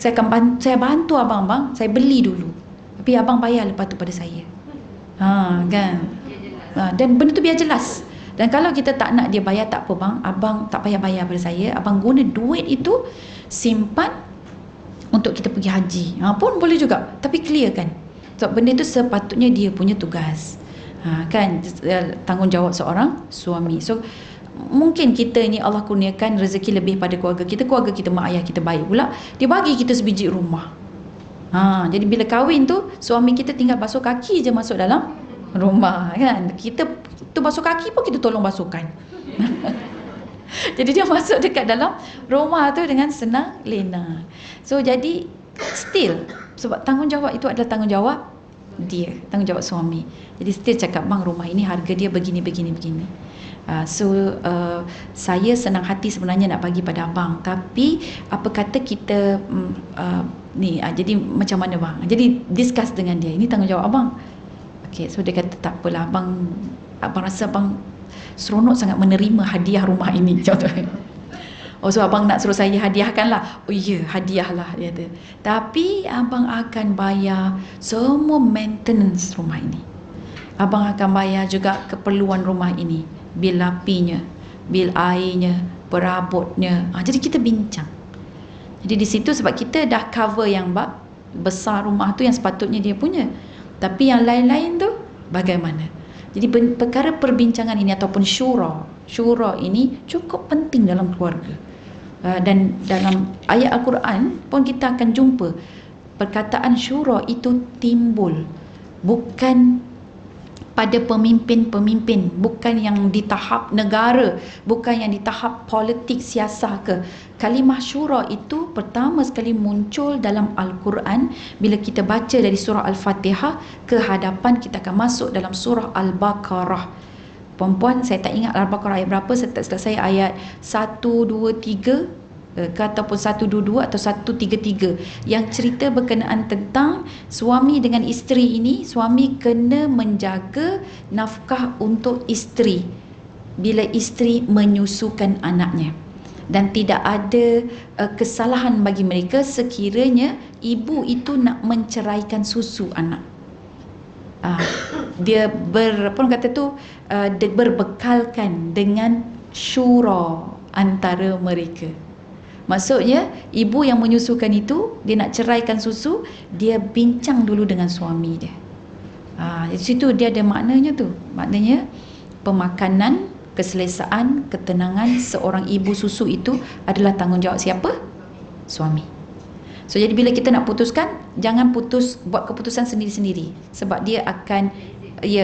Saya bantu abang bang, saya beli dulu, tapi abang bayar lepas tu pada saya. Kan? Dan benda tu biar jelas. Dan kalau kita tak nak dia bayar, tak apa bang, abang tak payah bayar pada saya, abang guna duit itu simpan untuk kita pergi haji, pun boleh juga, tapi clear kan. So benda itu sepatutnya dia punya tugas, kan, tanggungjawab seorang suami. So mungkin kita ni Allah kurniakan rezeki lebih pada keluarga kita mak ayah kita baik pula, dia bagi kita sebiji rumah. Jadi bila kahwin tu, suami kita tinggal basuh kaki je masuk dalam rumah, kan. Kita tu basuh kaki pun kita tolong basuhkan. Jadi dia masuk dekat dalam rumah tu dengan senang lena. So jadi still, sebab tanggungjawab itu adalah tanggungjawab dia, tanggungjawab suami. Jadi still cakap, bang rumah ini harga dia begini. Saya senang hati sebenarnya nak bagi pada abang, tapi apa kata kita jadi macam mana bang? Jadi discuss dengan dia, ini tanggungjawab abang. Okay, so dia kata tak apalah abang rasa abang seronok sangat menerima hadiah rumah ini, contohnya. So abang nak suruh saya hadiahkan lah. Oh ya, hadiah lah, dia kata. Tapi abang akan bayar semua maintenance rumah ini. Abang akan bayar juga keperluan rumah ini, bil apinya, bil airnya, perabotnya. Jadi kita bincang. Jadi di situ sebab kita dah cover yang besar rumah tu yang sepatutnya dia punya. Tapi yang lain-lain tu bagaimana? Jadi perkara perbincangan ini ataupun syura ini cukup penting dalam keluarga. Dan dalam ayat Al-Quran pun kita akan jumpa perkataan syura itu timbul bukan pada pemimpin-pemimpin, bukan yang di tahap negara, bukan yang di tahap politik siasah ke. Kalimah syura itu pertama sekali muncul dalam Al-Quran bila kita baca dari surah Al-Fatihah ke hadapan kita akan masuk dalam surah Al-Baqarah. Perempuan, saya tak ingat Al-Baqarah ayat berapa, saya ayat 1, 2, 3 ke ataupun 122 atau 133 yang cerita berkenaan tentang suami dengan isteri ini. Suami kena menjaga nafkah untuk isteri bila isteri menyusukan anaknya, dan tidak ada kesalahan bagi mereka sekiranya ibu itu nak menceraikan susu anak. Dia berbekalkan dengan syura antara mereka. Maksudnya ibu yang menyusukan itu, dia nak ceraikan susu, dia bincang dulu dengan suami dia. Di situ dia ada maknanya tu. Maknanya pemakanan, keselesaan, ketenangan seorang ibu susu itu adalah tanggungjawab siapa? Suami. So jadi bila kita nak putuskan, jangan buat keputusan sendiri-sendiri, sebab dia akan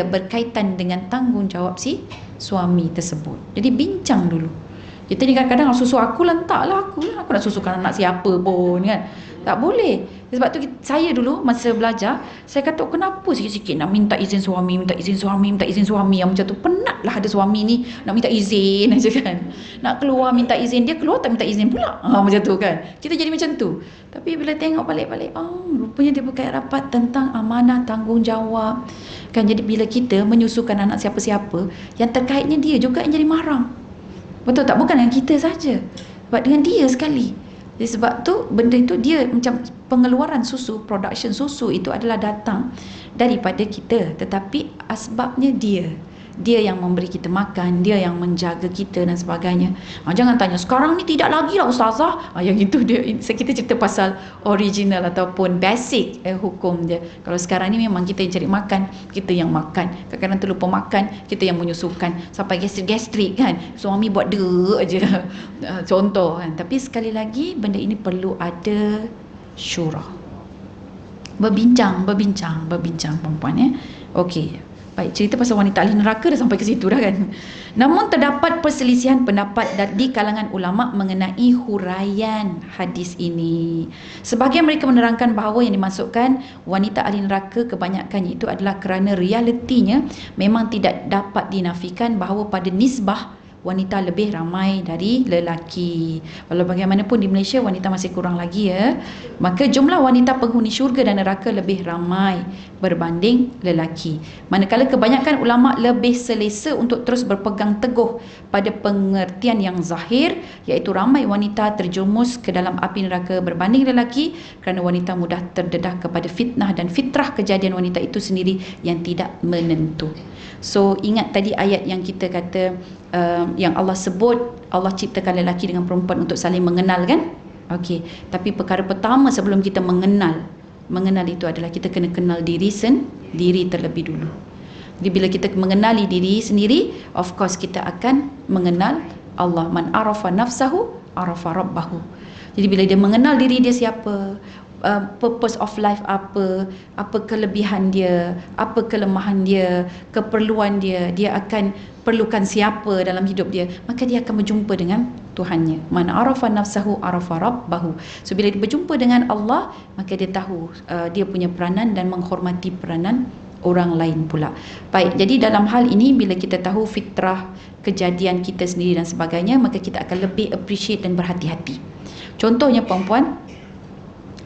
berkaitan dengan tanggungjawab si suami tersebut. Jadi bincang dulu. Kita ni kadang-kadang susu aku lah, taklah aku nak susukan anak siapa pun, kan. Tak boleh. Sebab tu saya dulu masa belajar, saya kata kenapa sikit-sikit nak minta izin suami yang macam tu. Penat lah ada suami ni nak minta izin aja, kan. Nak keluar minta izin, dia keluar tak minta izin pula. Macam tu, kan. Kita jadi macam tu. Tapi bila tengok balik-balik, rupanya dia berkait rapat tentang amanah, tanggungjawab, kan. Jadi bila kita menyusukan anak siapa-siapa, yang terkaitnya dia juga yang jadi marang. Betul tak? Bukan dengan kita saja, sebab dengan dia sekali. Jadi sebab tu benda itu dia macam pengeluaran susu, production susu itu adalah datang daripada kita, tetapi asbabnya dia yang memberi kita makan, dia yang menjaga kita dan sebagainya. Jangan tanya sekarang ni tidak lagi lah ustazah. Yang itu dia, kita cerita pasal original ataupun basic hukum dia. Kalau sekarang ni memang kita yang cari makan, kita yang makan. Kadang-kadang terlupa makan, kita yang menyusukan sampai gastrik kan. Suami buat dek aja. Contoh kan. Tapi sekali lagi benda ini perlu ada syura. Berbincang perempuan ya. Okey. Baik, cerita pasal wanita ahli neraka dah sampai ke situ dah kan. Namun terdapat perselisihan pendapat di kalangan ulama mengenai huraian hadis ini. Sebahagian mereka menerangkan bahawa yang dimasukkan wanita ahli neraka kebanyakannya itu adalah kerana realitinya memang tidak dapat dinafikan bahawa pada nisbah wanita lebih ramai dari lelaki. Walau bagaimanapun di Malaysia wanita masih kurang lagi ya. Maka jumlah wanita penghuni syurga dan neraka lebih ramai berbanding lelaki. Manakala kebanyakan ulama lebih selesa untuk terus berpegang teguh pada pengertian yang zahir, iaitu ramai wanita terjerumus ke dalam api neraka berbanding lelaki kerana wanita mudah terdedah kepada fitnah dan fitrah kejadian wanita itu sendiri yang tidak menentu. So ingat tadi ayat yang kita kata yang Allah sebut Allah ciptakan lelaki dengan perempuan untuk saling mengenal kan? Okey, tapi perkara pertama sebelum kita mengenal itu adalah kita kena kenal diri sendiri terlebih dulu. Jadi bila kita mengenali diri sendiri, of course kita akan mengenal Allah. Man arafa nafsahu arafa rabbahu. Jadi bila dia mengenal diri dia siapa, purpose of life apa kelebihan dia, apa kelemahan dia, keperluan dia, dia akan perlukan siapa dalam hidup dia, maka dia akan berjumpa dengan Tuhannya. Man arafa nafsahu arafa rabbahu. So bila dia berjumpa dengan Allah, maka dia tahu dia punya peranan dan menghormati peranan orang lain pula. Baik, jadi dalam hal ini bila kita tahu fitrah kejadian kita sendiri dan sebagainya, maka kita akan lebih appreciate dan berhati-hati. Contohnya perempuan,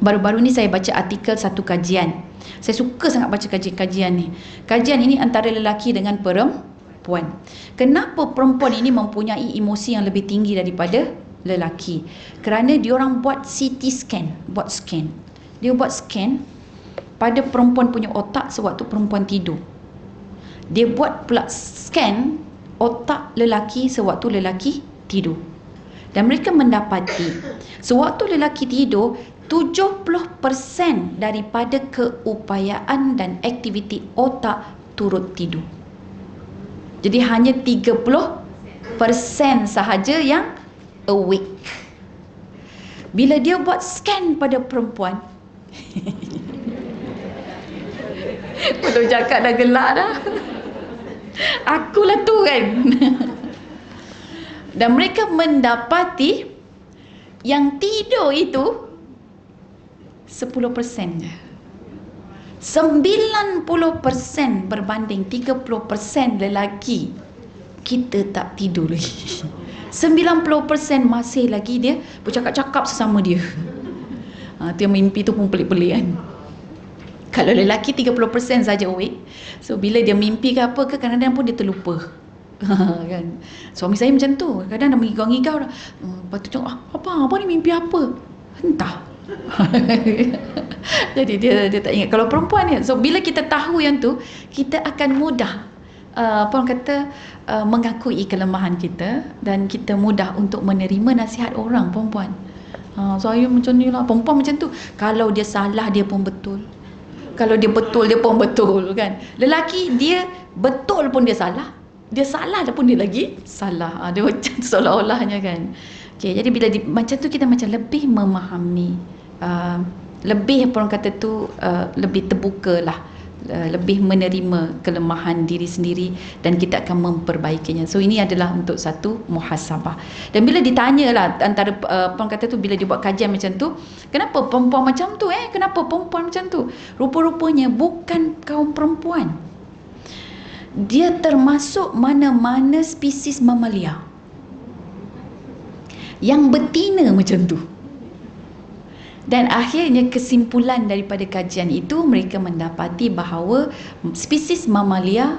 baru-baru ni saya baca artikel satu kajian. Saya suka sangat baca kajian ni. Kajian ini antara lelaki dengan perempuan. Kenapa perempuan ini mempunyai emosi yang lebih tinggi daripada lelaki? Kerana diorang buat CT scan, Dia buat scan pada perempuan punya otak sewaktu perempuan tidur. Dia buat pula scan otak lelaki sewaktu lelaki tidur. Dan mereka mendapati sewaktu lelaki tidur, 70% daripada keupayaan dan aktiviti otak turut tidur. Jadi hanya 30% sahaja yang awake. Bila dia buat scan pada perempuan, belum cakap dah gelak dah. Akulah tu kan. Dan mereka mendapati yang tidur itu 10% je. 90% berbanding 30% lelaki. Kita tak tidur lagi. 90% masih lagi dia bercakap-cakap sesama dia. Dia mimpi tu pun pelik-pelik kan. Kalau lelaki 30% saja awake. So bila dia mimpi ke apa ke, kadang-kadang pun dia terlupa. Kan. Suami saya macam tu, kadang dah mengigau-ngigau dah. Lepas tu cakap, apa ni mimpi apa? Entah. Jadi dia tak ingat. Kalau perempuan ni, so bila kita tahu yang tu, kita akan mudah orang kata mengakui kelemahan kita, dan kita mudah untuk menerima nasihat orang. Perempuan, saya macam ni lah, perempuan macam tu. Kalau dia salah dia pun betul, kalau dia betul dia pun betul kan. Lelaki dia betul pun dia salah, dia salah pun dia lagi salah. Dia macam seolah-olahnya kan. Okay, jadi bila macam tu kita macam lebih memahami, lebih orang kata tu lebih terbuka lah, lebih menerima kelemahan diri sendiri, dan kita akan memperbaikinya. So ini adalah untuk satu muhasabah. Dan bila ditanya lah antara orang kata tu, bila dia buat kajian macam tu, kenapa perempuan macam tu kenapa perempuan macam tu, rupa-rupanya bukan kaum perempuan, dia termasuk mana-mana spesies mamalia yang betina macam tu. Dan akhirnya kesimpulan daripada kajian itu, mereka mendapati bahawa spesies mamalia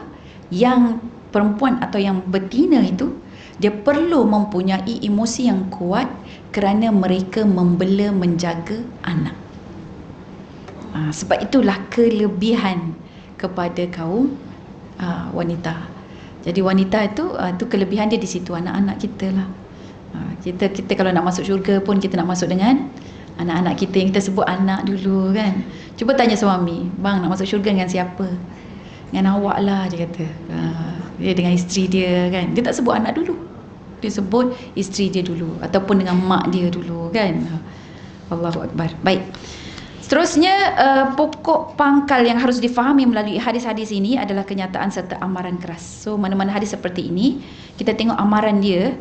yang perempuan atau yang betina itu Dia perlu mempunyai emosi yang kuat kerana mereka membela menjaga anak. Sebab itulah kelebihan kepada kaum wanita. Jadi wanita itu kelebihan dia di situ, anak-anak kita lah. Kita kalau nak masuk syurga pun kita nak masuk dengan anak-anak kita yang kita sebut anak dulu kan. Cuba tanya suami, bang nak masuk syurga dengan siapa? Dengan awak lah, dia kata. Dia dengan isteri dia kan. Dia tak sebut anak dulu, dia sebut isteri dia dulu, ataupun dengan mak dia dulu kan. Allahu Akbar. Baik. Seterusnya, pokok pangkal yang harus difahami melalui hadis-hadis ini adalah kenyataan serta amaran keras. So mana-mana hadis seperti ini, kita tengok amaran dia.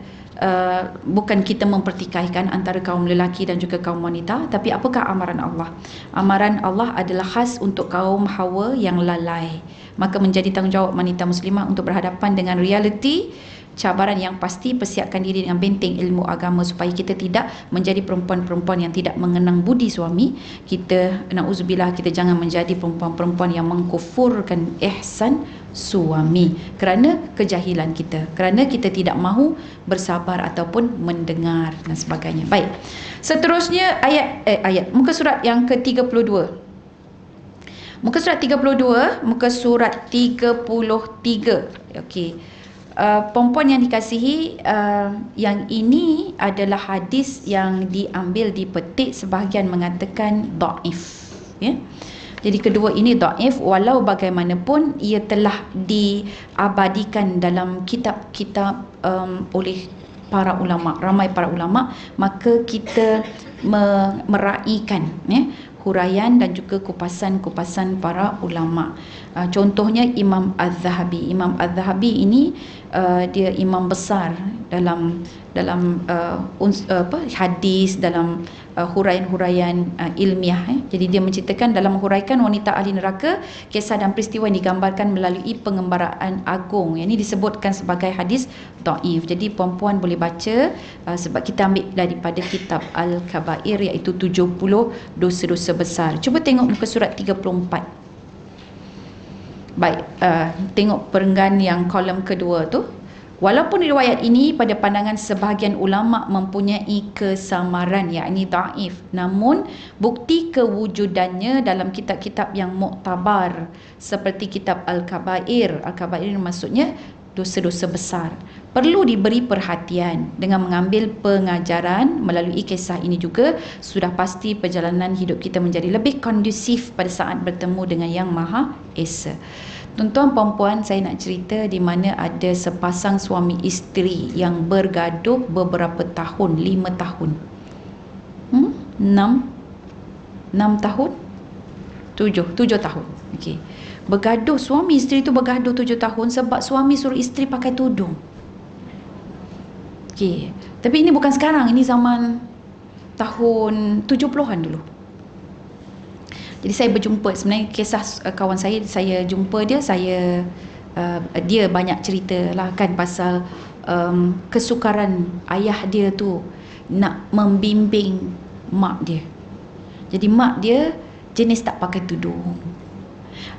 Bukan kita mempertikaikan antara kaum lelaki dan juga kaum wanita, tapi apakah amaran Allah? Amaran Allah adalah khas untuk kaum Hawa yang lalai. Maka menjadi tanggungjawab wanita muslimah untuk berhadapan dengan realiti cabaran yang pasti, persiapkan diri dengan benteng ilmu agama supaya kita tidak menjadi perempuan-perempuan yang tidak mengenang budi suami. Kita, na'udzubillah, kita jangan menjadi perempuan-perempuan yang mengkufurkan ihsan suami kerana kejahilan kita, kerana kita tidak mahu bersabar ataupun mendengar dan sebagainya. Baik. Seterusnya ayat muka surat yang ke-32. Muka surat 32, muka surat 33. Okey. Perempuan yang dikasihi, yang ini adalah hadis yang diambil, dipetik, sebahagian mengatakan dhaif, ya. Jadi kedua ini dhaif, walau bagaimanapun ia telah diabadikan dalam kitab-kitab oleh para ulama, ramai para ulama, maka kita meraihkan, ya, huraian dan juga kupasan-kupasan para ulama. Contohnya Imam Az-Zahabi. Imam Az-Zahabi ini dia imam besar dalam hadis, dalam huraian-huraian ilmiah. Jadi dia menceritakan dalam huraikan wanita ahli neraka, kisah dan peristiwa yang digambarkan melalui pengembaraan agung. Yang ini disebutkan sebagai hadis dhaif. Jadi perempuan boleh baca, sebab kita ambil daripada kitab Al-Kabair, iaitu 70 dosa-dosa besar. Cuba tengok muka surat 34. Baik, tengok perenggan yang kolom kedua tu. Walaupun riwayat ini pada pandangan sebahagian ulama mempunyai kesamaran, yakni dhaif, namun bukti kewujudannya dalam kitab-kitab yang muktabar seperti kitab Al-Kabair. Al-Kabair maksudnya dosa-dosa besar, perlu diberi perhatian. Dengan mengambil pengajaran melalui kisah ini juga, sudah pasti perjalanan hidup kita menjadi lebih kondusif pada saat bertemu dengan Yang Maha Esa. Tuan-tuan perempuan, saya nak cerita di mana ada sepasang suami isteri yang bergaduh beberapa tahun, 5 tahun. 6 tahun? 7 tahun. Okey. Bergaduh, suami isteri tu bergaduh 7 tahun sebab suami suruh isteri pakai tudung. Okey. Tapi ini bukan sekarang, ini zaman tahun 70-an dulu. Jadi saya berjumpa, sebenarnya kisah kawan saya jumpa dia, dia banyak cerita lah kan pasal kesukaran ayah dia tu nak membimbing mak dia. Jadi mak dia jenis tak pakai tudung.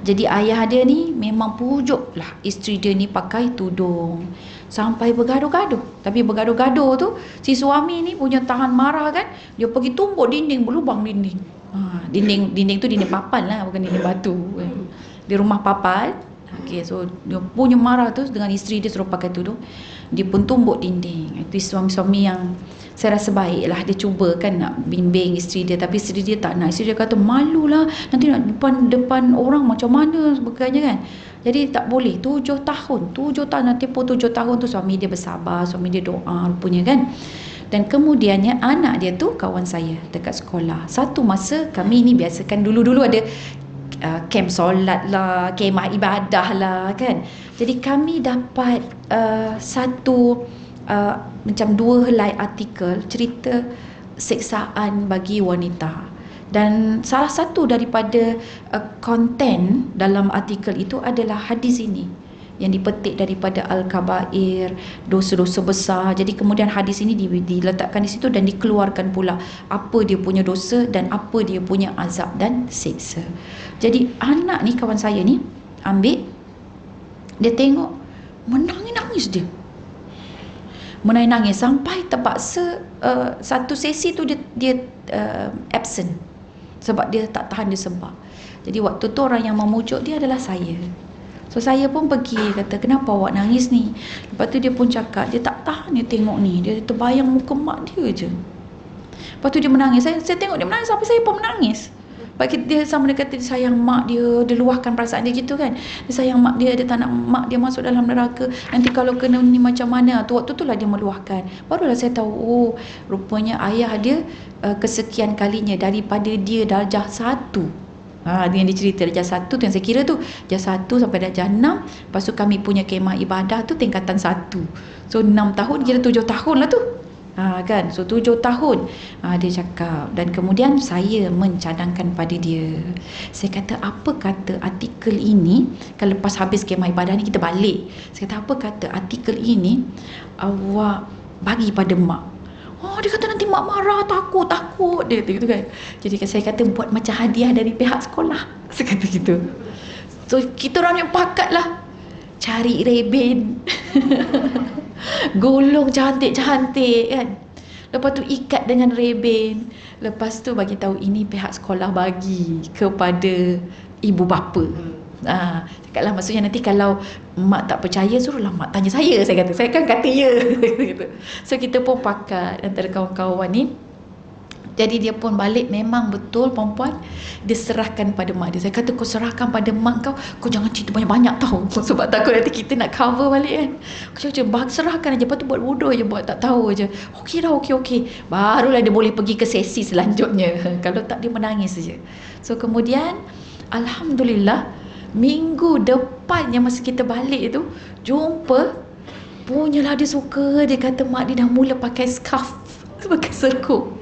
Jadi ayah dia ni memang pujuk lah isteri dia ni pakai tudung, sampai bergaduh-gaduh. Tapi bergaduh-gaduh tu, si suami ni punya tahan marah kan, dia pergi tumbuk dinding, berlubang dinding. Dinding tu dinding papan lah, bukan dinding batu. Di rumah papan. Okey, so dia punya marah tu dengan isteri dia suruh pakai tudung, dia pun tumbuk dinding. Itu suami-suami yang saya rasa baik lah, dia cuba kan nak bimbing isteri dia, tapi isteri dia tak nak. Isteri dia kata malulah, nanti nak depan orang macam mana sebagainya kan. Jadi tak boleh. 7 tahun nanti pun 7 tahun tu suami dia bersabar, suami dia doa rupanya kan. Dan kemudiannya anak dia tu kawan saya dekat sekolah. Satu masa kami ni biasakan dulu-dulu ada camp solat lah, kemah ibadah lah kan. Jadi kami dapat macam 2 helai artikel cerita seksaan bagi wanita. Dan salah satu daripada konten dalam artikel itu adalah hadis ini yang dipetik daripada Al-Kabair, dosa-dosa besar. Jadi kemudian hadis ini diletakkan di situ dan dikeluarkan pula apa dia punya dosa dan apa dia punya azab dan siksa. Jadi anak ni, kawan saya ni ambil, dia tengok, menangis dia. menangis sampai terpaksa satu sesi tu dia absent sebab dia tak tahan dia sebab. Jadi waktu tu orang yang memujuk dia adalah saya. So saya pun pergi, kata kenapa awak nangis ni. Lepas tu dia pun cakap dia tak tahan dia tengok ni, dia terbayang muka mak dia je. Lepas tu dia menangis. Saya tengok dia menangis sampai saya pun menangis. Lepas dia sama dia kata dia sayang mak dia luahkan perasaan dia gitu kan. Dia sayang mak dia tak nak mak dia masuk dalam neraka. Nanti kalau kena ni macam mana. Tu waktu tu lah dia meluahkan. Barulah saya tahu, oh rupanya ayah dia kesekian kalinya daripada dia darjah 1. Dia yang dia cerita darjah 1 tu yang saya kira tu darjah 1 sampai darjah 6. Lepas tu kami punya kemah ibadah tu tingkatan 1. So 6 tahun kira 7 tahun lah tu. Kan, so 7 tahun dia cakap. Dan kemudian saya mencadangkan pada dia, saya kata apa kata artikel ini, kalau lepas habis kemah ibadah ni kita balik, saya kata apa kata artikel ini awak bagi pada mak. Dia kata nanti mak marah, takut dia kata gitu kan. Jadi saya kata buat macam hadiah dari pihak sekolah, saya kata gitu. So kita orang yang pakat lah cari reben golong cantik-cantik kan. Lepas tu ikat dengan reben. Lepas tu bagi tahu ini pihak sekolah bagi kepada ibu bapa. Cakaplah maksudnya nanti kalau mak tak percaya suruhlah mak tanya saya kata. Saya kan kata ya. So kita pun pakat antara kawan-kawan ni. Jadi dia pun balik, memang betul perempuan dia serahkan pada mak dia. Saya kata kau serahkan pada mak kau jangan cerita banyak-banyak tahu. Sebab takut nanti kita nak cover balik kan. Kau cakap serahkan aja, lepas tu buat bodoh je, buat tak tahu aja. Okey dah, okey. Barulah dia boleh pergi ke sesi selanjutnya. Kalau tak dia menangis saja. So kemudian alhamdulillah minggu depannya masa kita balik tu jumpa, punyalah dia suka. Dia kata mak dia dah mula pakai scarf, pakai serkup.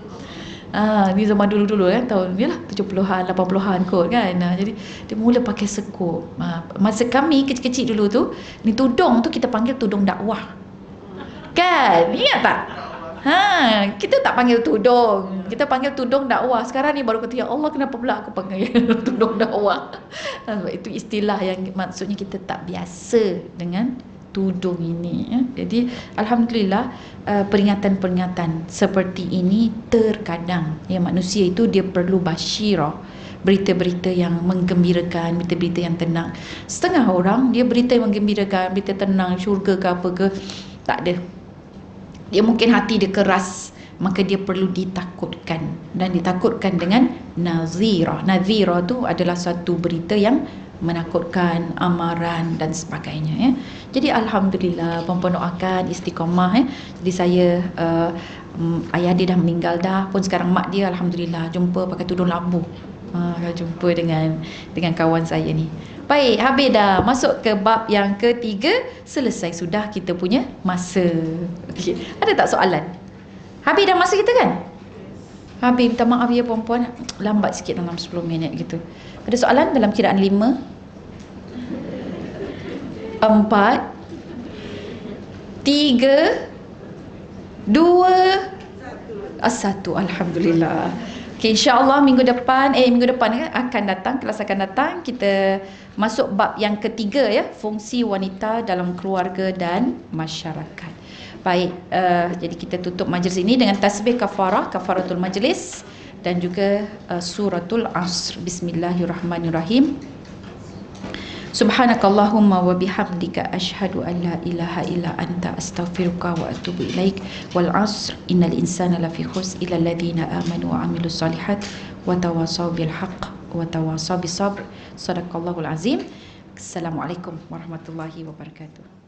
Ni zaman dulu-dulu kan, tahun ni lah 70-an, 80-an kot kan. Jadi dia mula pakai sekup. Masa kami kecil-kecil dulu tu, ni tudung tu kita panggil tudung dakwah. Kan? Ingat tak? Kita tak panggil tudung, kita panggil tudung dakwah. Sekarang ni baru kata, ya Allah kenapa pula aku panggil tudung dakwah. Sebab itu istilah yang maksudnya kita tak biasa dengan tudung ini ya. Jadi alhamdulillah peringatan-peringatan seperti ini terkadang ya, manusia itu dia perlu basyirah, berita-berita yang menggembirakan, berita-berita yang tenang. Setengah orang dia berita yang menggembirakan, berita tenang, syurga ke apa ke, tak ada. Dia mungkin hati dia keras, maka dia perlu ditakutkan, dan ditakutkan dengan nazirah. Nazirah tu adalah satu berita yang menakutkan, amaran dan sebagainya ya. Jadi alhamdulillah perempuan doakan istiqamah ya. Jadi saya ayah dia dah meninggal dah pun, sekarang mak dia alhamdulillah jumpa pakai tudung labu. Jumpa dengan kawan saya ni. Baik, habis dah. Masuk ke bab yang ketiga. Selesai sudah kita punya masa. Okey, ada tak soalan? Habis dah masa kita kan? Habis, minta maaf ya perempuan, lambat sikit dalam 10 minit gitu. Ada soalan dalam kiraan 5, 4, 3, 2, 1. Alhamdulillah. Okay, insyaAllah minggu depan akan datang, kelas akan datang, kita masuk bab yang ketiga ya, fungsi wanita dalam keluarga dan masyarakat. Baik, jadi kita tutup majlis ini dengan tasbih kafaratul majlis dan juga suratul Asr. Bismillahirrahmanirrahim. Subhanakallahumma wa bihamdika asyhadu an la ilaha illa anta astaghfiruka wa atubu ilaik. Wal 'asr innal insana lafi khusr illa alladziina aamanu wa 'amilus shalihat wa tawassaw bil haqq wa tawassaw bis sabr. Shadaqallahul azim. Assalamualaikum warahmatullahi wabarakatuh.